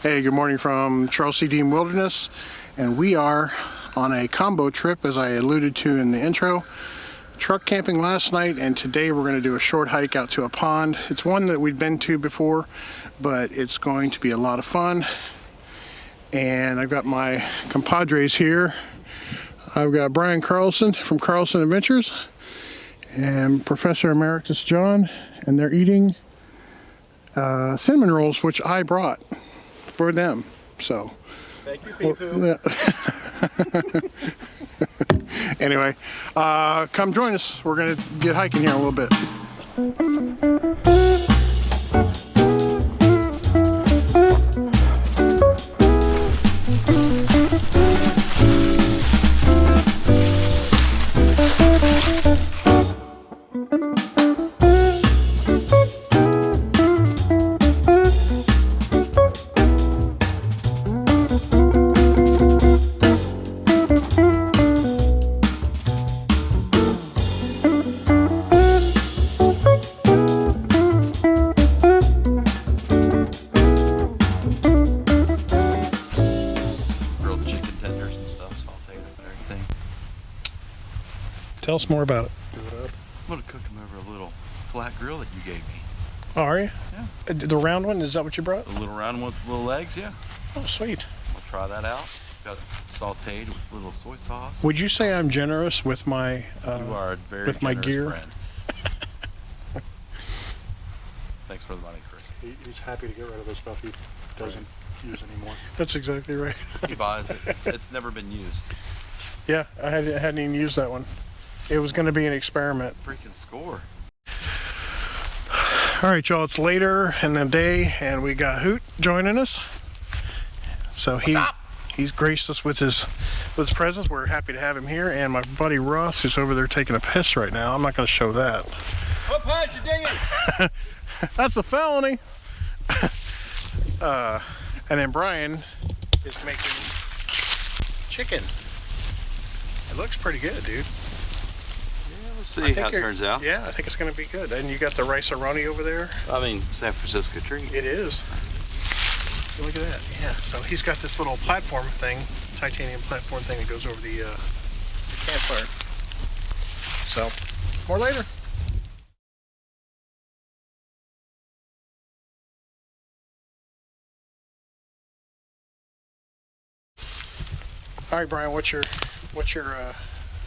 Hey, good morning from Charles C. Dean Wilderness, and we are on a combo trip, as I alluded to in the intro. Truck camping last night, and today we're going to do a short hike out to a pond. It's one that we'd been to before, but it's going to be a lot of fun. And I've got my compadres here. I've got Brian Carlson from Carlson Adventures and Professor Emeritus John, and they're eating cinnamon rolls, which I brought for them. So thank you, Pee-poo. Anyway, come join us. We're gonna get hiking here in a little bit. Tell us more about it. I'm going to cook them over a little flat grill that you gave me. Oh, are you? Yeah. The round one, is that what you brought? The little round one with little legs, yeah. Oh, sweet. We'll try that out. Got it sauteed with a little soy sauce. Would you say I'm generous with my you are a very with my gear? Friend. Thanks for the money, Chris. He's happy to get rid of the stuff he doesn't use anymore. That's exactly right. He buys it. It's never been used. Yeah, I hadn't even used that one. It was going to be an experiment. Freaking score. All right, y'all, it's later in the day, and we got Hoot joining us. So he's graced us with his presence. We're happy to have him here, and my buddy Russ, who's over there taking a piss right now. I'm not going to show that. What punch you digging? That's a felony. And then Brian is making chicken. It looks pretty good, dude. We'll see how it turns out. Yeah, I think it's going to be good. And you got the rice-a-roni over there. I mean, San Francisco treat. It is. Look at that. Yeah, so he's got this little platform thing, titanium platform thing that goes over the campfire. So, more later. All right, Brian, what's your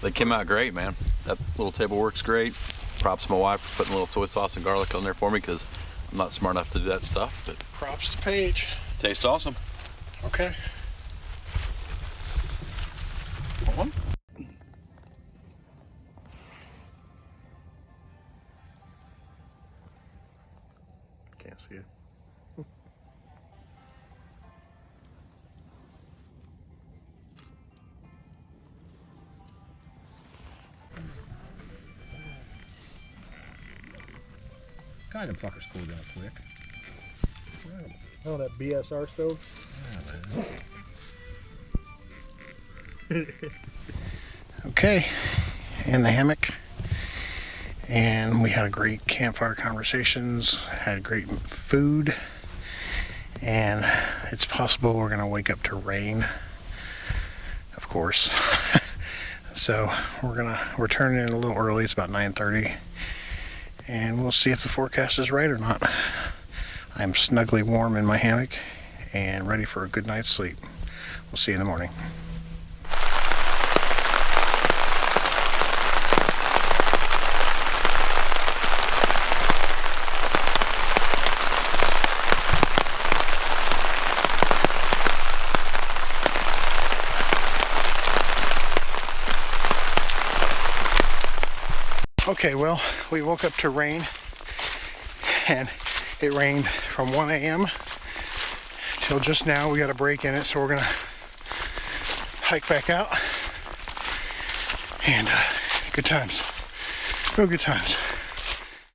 They came out great, man. That little table works great. Props to my wife for putting a little soy sauce and garlic on there for me, because I'm not smart enough to do that stuff. But props to Paige. Tastes awesome. Okay. One. Can't see it. God, them fuckers cooled down quick. Oh, that BSR stove? Yeah, man. Okay, in the hammock, and we had a great campfire conversations, had great food, and it's possible we're gonna wake up to of course. So we're turning in a little early. It's about 9:30. And we'll see if the forecast is right or not. I'm snugly warm in my hammock and ready for a good night's sleep. We'll see you in the morning. Okay, well, we woke up to rain, and it rained from 1 a.m. till just now. We got a break in it, so we're gonna hike back out, and good times, real good times.